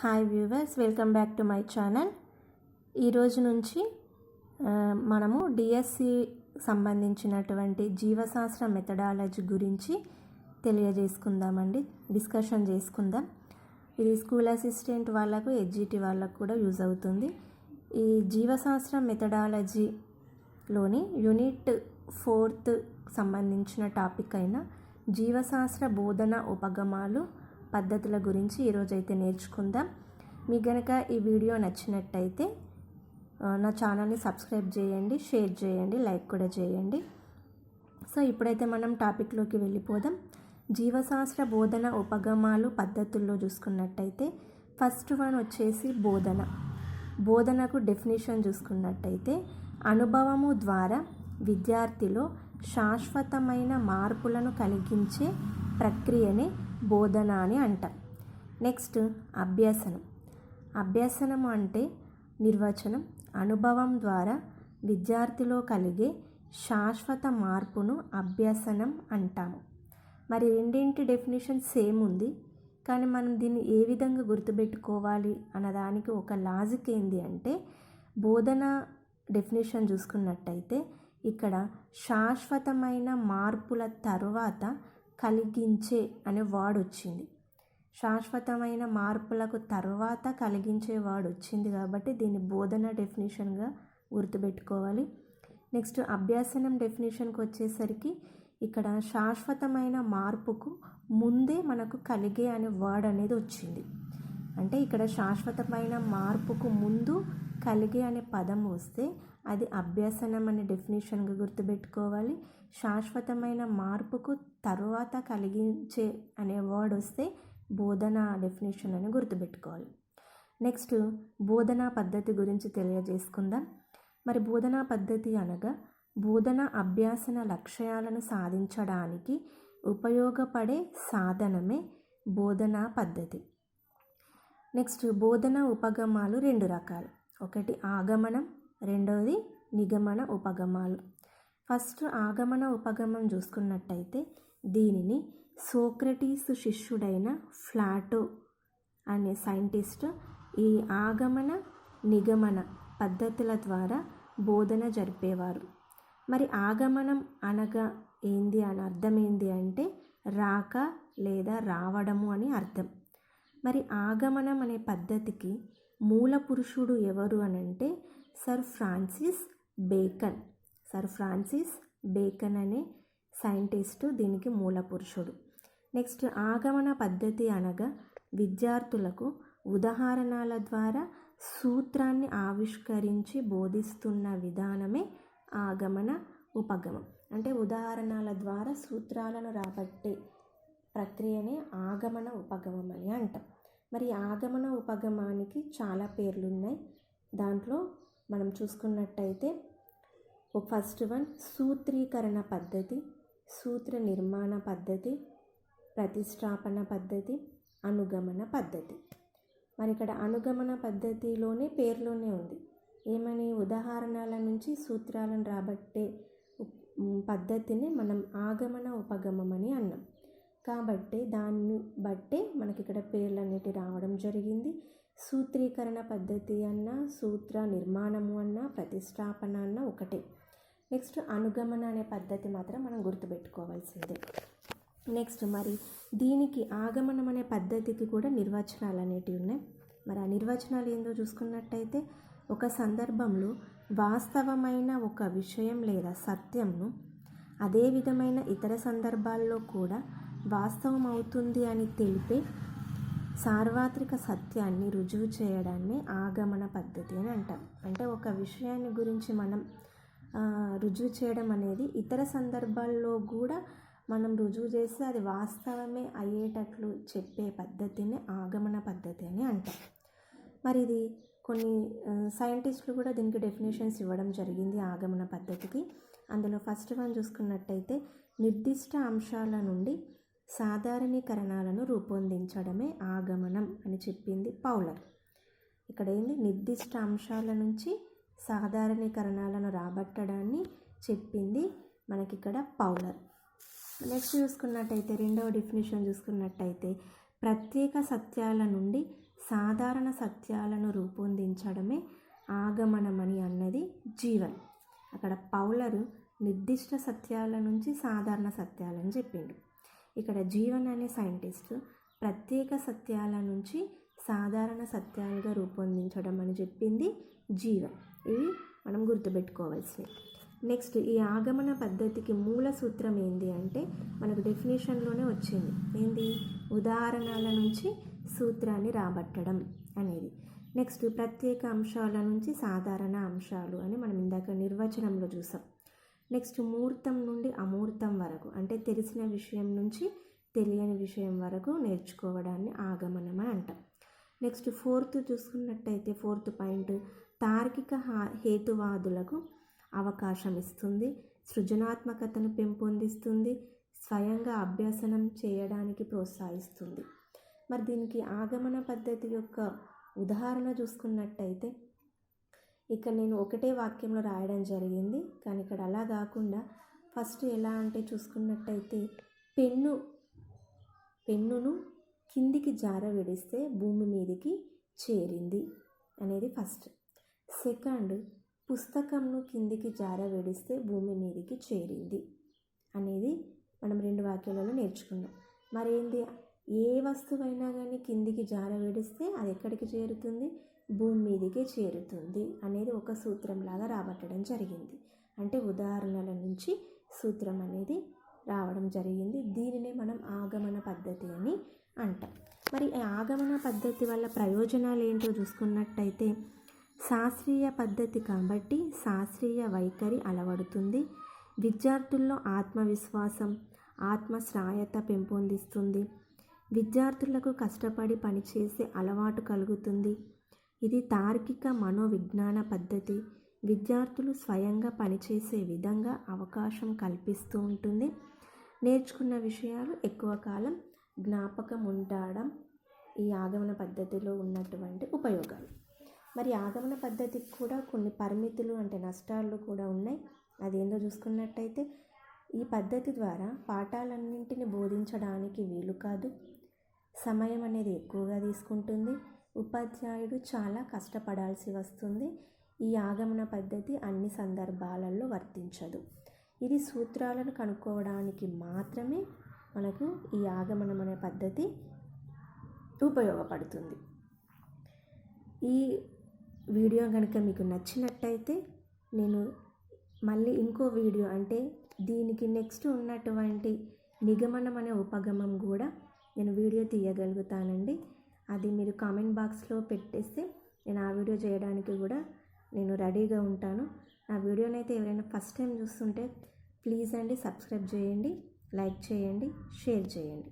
Hi viewers, welcome back to my channel. ఈరోజు నుంచి మనము డిఎస్సి సంబంధించినటువంటి జీవశాస్త్ర మెథడాలజీ గురించి తెలియజేసుకుందామండి, డిస్కషన్ చేసుకుందాం. ఇది స్కూల్ అసిస్టెంట్ వాళ్ళకు, ఎడ్జిటి వాళ్ళకు కూడా యూజ్ అవుతుంది. ఈ జీవశాస్త్ర మెథడాలజీలోని యూనిట్ 4 సంబంధించిన టాపిక్ అయిన జీవశాస్త్ర బోధన ఉపగమాలు పద్ధతుల గురించి ఈరోజైతే నేర్చుకుందాం. మీకు గనక ఈ వీడియో నచ్చినట్టయితే నా ఛానల్ని సబ్స్క్రైబ్ చేయండి, షేర్ చేయండి, లైక్ కూడా చేయండి. సో ఇప్పుడైతే మనం టాపిక్లోకి వెళ్ళిపోదాం. జీవశాస్త్ర బోధన ఉపగమాలు పద్ధతుల్లో చూసుకున్నట్టయితే ఫస్ట్ వన్ వచ్చేసి బోధనకు డెఫినేషన్ చూసుకున్నట్టయితే అనుభవము ద్వారా విద్యార్థిలో శాశ్వతమైన మార్పులను కలిగించే ప్రక్రియనే బోధన అని అంటాం. నెక్స్ట్ అభ్యసనం అంటే నిర్వచనం, అనుభవం ద్వారా విద్యార్థిలో కలిగే శాశ్వత మార్పును అభ్యసనం అంటాము. మరి రెండింటి డెఫినేషన్ సేమ్ ఉంది, కానీ మనం దీన్ని ఏ విధంగా గుర్తుపెట్టుకోవాలి అన్నదానికి ఒక లాజిక్ ఏంది అంటే, బోధన డెఫినేషన్ చూసుకున్నట్టయితే ఇక్కడ శాశ్వతమైన మార్పుల తర్వాత కలిగించే అనే వర్డ్ వచ్చింది. శాశ్వతమైన మార్పులకు తర్వాత కలిగించే వర్డ్ వచ్చింది కాబట్టి దీన్ని బోధన డెఫినేషన్గా గుర్తుపెట్టుకోవాలి. నెక్స్ట్ అభ్యసనం డెఫినేషన్కి వచ్చేసరికి ఇక్కడ శాశ్వతమైన మార్పుకు ముందే మనకు కలిగే అనే వర్డ్ అనేది వచ్చింది. అంటే ఇక్కడ శాశ్వతమైన మార్పుకు ముందు కలిగే అనే పదం వస్తే అది అభ్యసనం అనే డెఫినేషన్గా గుర్తుపెట్టుకోవాలి. శాశ్వతమైన మార్పుకు తరువాత కలిగించే అనే వర్డ్ వస్తే బోధన డెఫినేషన్ అని గుర్తుపెట్టుకోవాలి. నెక్స్ట్ బోధనా పద్ధతి గురించి తెలియజేసుకుందాం. మరి బోధనా పద్ధతి అనగా బోధన అభ్యాసన లక్ష్యాలను సాధించడానికి ఉపయోగపడే సాధనమే బోధనా పద్ధతి. నెక్స్ట్ బోధన ఉపగమాలు 2 రకాలు, ఒకటి ఆగమనం, రెండవది నిగమన ఉపగమాలు. ఫస్ట్ ఆగమన ఉపగమం చూసుకున్నట్టయితే దీనిని సోక్రటీస్ శిష్యుడైన ప్లాటో అనే సైంటిస్ట్ ఈ ఆగమన నిగమన పద్ధతుల ద్వారా బోధన జరిపేవారు. మరి ఆగమనం అనగా ఏంది అని అర్థం ఏంది అంటే రాక లేదా రావడము అని అర్థం. మరి ఆగమనం అనే పద్ధతికి మూల పురుషుడు ఎవరు అనంటే సర్ ఫ్రాన్సిస్ బేకన్ అనే సైంటిస్టు దీనికి మూల పురుషుడు. నెక్స్ట్ ఆగమన పద్ధతి అనగా విద్యార్థులకు ఉదాహరణల ద్వారా సూత్రాన్ని ఆవిష్కరించి బోధిస్తున్న విధానమే ఆగమన ఉపగమం. అంటే ఉదాహరణల ద్వారా సూత్రాలను రాబట్టే ప్రక్రియనే ఆగమన ఉపగమం అని అంటాం. మరి ఆగమన ఉపగమానికి చాలా పేర్లు ఉన్నాయి. దాంట్లో మనం చూసుకున్నట్టయితే ఫస్ట్ వన్ సూత్రీకరణ పద్ధతి, సూత్ర నిర్మాణ పద్ధతి, ప్రతిష్టాపన పద్ధతి, అనుగమన పద్ధతి. మరి ఇక్కడ అనుగమన పద్ధతిలోనే పేర్లోనే ఉంది ఏమని, ఉదాహరణల నుంచి సూత్రాలను రాబట్టే పద్ధతిని మనం ఆగమన ఉపగమం అని అన్నాం. కాబట్టి దాన్ని బట్టే మనకి ఇక్కడ పేర్లన్నిటి రావడం జరిగింది. సూత్రీకరణ పద్ధతి అన్నా, సూత్ర నిర్మాణము అన్నా, ప్రతిష్టాపన అన్నా ఒకటే. నెక్స్ట్ అనుగమన అనే పద్ధతి మాత్రం మనం గుర్తుపెట్టుకోవాల్సిందే. నెక్స్ట్ మరి దీనికి ఆగమనం అనే పద్ధతికి కూడా నిర్వచనాలు అనేటివి ఉన్నాయి. మరి ఆ నిర్వచనాలు ఏందో చూసుకున్నట్టయితే ఒక సందర్భంలో వాస్తవమైన ఒక విషయం లేదా సత్యంను అదే విధమైన ఇతర సందర్భాల్లో కూడా వాస్తవం అవుతుంది అని తెలిపే సార్వత్రిక సత్యాన్ని రుజువు చేయడాన్ని ఆగమన పద్ధతి అని అంటాం. అంటే ఒక విషయాన్ని గురించి మనం రుజువు చేయడం అనేది ఇతర సందర్భాల్లో కూడా మనం రుజువు చేస్తే అది వాస్తవమే అయ్యేటట్లు చెప్పే పద్ధతిని ఆగమన పద్ధతి అని అంటాం. మరి ఇది కొన్ని సైంటిస్టులు కూడా దీనికి డెఫినేషన్స్ ఇవ్వడం జరిగింది ఆగమన పద్ధతికి. అందులో ఫస్ట్ వన్ చూసుకున్నట్టయితే నిర్దిష్ట అంశాల నుండి సాధారణీకరణాలను రూపొందించడమే ఆగమనం అని చెప్పింది పౌలర్. ఇక్కడ ఏంది, నిర్దిష్ట అంశాల నుంచి సాధారణీకరణాలను రాబట్టడాన్ని చెప్పింది మనకిక్కడ పౌలర్. నెక్స్ట్ చూసుకున్నట్టయితే రెండవ డెఫినేషన్ చూసుకున్నట్టయితే ప్రత్యేక సత్యాల నుండి సాధారణ సత్యాలను రూపొందించడమే ఆగమనమని అన్నది జీవన్. అక్కడ పౌలరు నిర్దిష్ట సత్యాల నుంచి సాధారణ సత్యాలని చెప్పిండు. ఇక్కడ జీవన్ అనే సైంటిస్ట్ ప్రత్యేక సత్యాల నుంచి సాధారణ సత్యాలుగా రూపొందించడం అని చెప్పింది జీవన్. ఇవి మనం గుర్తుపెట్టుకోవాల్సినవి. నెక్స్ట్, ఈ ఆగమన పద్ధతికి మూల సూత్రం ఏంది అంటే మనకు డెఫినేషన్లోనే వచ్చింది. ఏంది? ఉదాహరణల నుంచి సూత్రాన్ని రాబట్టడం అనేది. నెక్స్ట్, ప్రత్యేక అంశాల నుంచి సాధారణ అంశాలు అని మనం ఇందాక నిర్వచనంలో చూసాం. నెక్స్ట్, మూర్తం నుండి అమూర్తం వరకు అంటే తెలిసిన విషయం నుంచి తెలియని విషయం వరకు నేర్చుకోవడాన్ని ఆగమనం అని అంటాం. నెక్స్ట్, ఫోర్త్ చూసుకున్నట్టయితే ఫోర్త్ పాయింట్, తార్కిక హేతువాదులకు అవకాశం ఇస్తుంది, సృజనాత్మకతను పెంపొందిస్తుంది, స్వయంగా అభ్యసనం చేయడానికి ప్రోత్సహిస్తుంది. మరి దీనికి ఆగమన పద్ధతి యొక్క ఉదాహరణ చూసుకున్నట్టయితే ఇక్కడ నేను ఒకటే వాక్యంలో రాయడం జరిగింది, కానీ ఇక్కడ అలా కాకుండా ఫస్ట్ ఎలా అంటే చూసుకున్నట్టయితే పెన్నును కిందికి జారవిడిస్తే భూమి మీదికి చేరింది అనేది ఫస్ట్. సెకండ్, పుస్తకంను కిందికి జారవిడిస్తే భూమి మీదికి చేరింది అనేది మనం 2 వాక్యాలలో నేర్చుకున్నాం. మరేంది? ఏ వస్తువైనా కానీ కిందికి జారవిడిస్తే అది ఎక్కడికి చేరుతుంది? భూమి మీదికే చేరుతుంది అనేది ఒక సూత్రంలాగా రాబట్టడం జరిగింది. అంటే ఉదాహరణల నుంచి సూత్రం అనేది రావడం జరిగింది. దీనినే మనం ఆగమన పద్ధతి అని అంటాం. మరి ఈ ఆగమన పద్ధతి వల్ల ప్రయోజనాలు ఏంటో చూసుకున్నట్టయితే శాస్త్రీయ పద్ధతి కాబట్టి శాస్త్రీయ వైఖరి అలవడుతుంది, విద్యార్థుల్లో ఆత్మవిశ్వాసం, ఆత్మశ్రాయత పెంపొందిస్తుంది, విద్యార్థులకు కష్టపడి పనిచేసే అలవాటు కలుగుతుంది. ఇది తార్కిక మనోవిజ్ఞాన పద్ధతి, విద్యార్థులు స్వయంగా పనిచేసే విధంగా అవకాశం కల్పిస్తూ ఉంటుంది. నేర్చుకున్న విషయాలు ఎక్కువ కాలం జ్ఞాపకం ఉండడం ఈ ఆగమన పద్ధతిలో ఉన్నటువంటి ఉపయోగాలు. మరి ఆగమన పద్ధతికి కూడా కొన్ని పరిమితులు అంటే నష్టాలు కూడా ఉన్నాయి. అదేందో చూసుకున్నట్టయితే ఈ పద్ధతి ద్వారా పాఠాలన్నింటినీ బోధించడానికి వీలు కాదు, సమయం అనేది ఎక్కువగా తీసుకుంటుంది, ఉపాధ్యాయుడు చాలా కష్టపడాల్సి వస్తుంది. ఈ ఆగమన పద్ధతి అన్ని సందర్భాలలో వర్తించదు. ఇది సూత్రాలను కనుక్కోవడానికి మాత్రమే మనకు ఈ ఆగమనం అనే పద్ధతి ఉపయోగపడుతుంది. ఈ వీడియో కనుక మీకు నచ్చినట్టయితే నేను మళ్ళీ ఇంకో వీడియో అంటే దీనికి నెక్స్ట్ ఉన్నటువంటి నిగమనం అనే ఉపగమం కూడా నేను వీడియో తీయగలుగుతానండి. అది మీరు కామెంట్ బాక్స్లో పెట్టేస్తే నేను ఆ వీడియో చేయడానికి కూడా నేను రెడీగా ఉంటాను. నా వీడియోనైతే ఎవరైనా ఫస్ట్ టైం చూస్తుంటే ప్లీజ్ అండి సబ్స్క్రైబ్ చేయండి, లైక్ చేయండి, షేర్ చేయండి.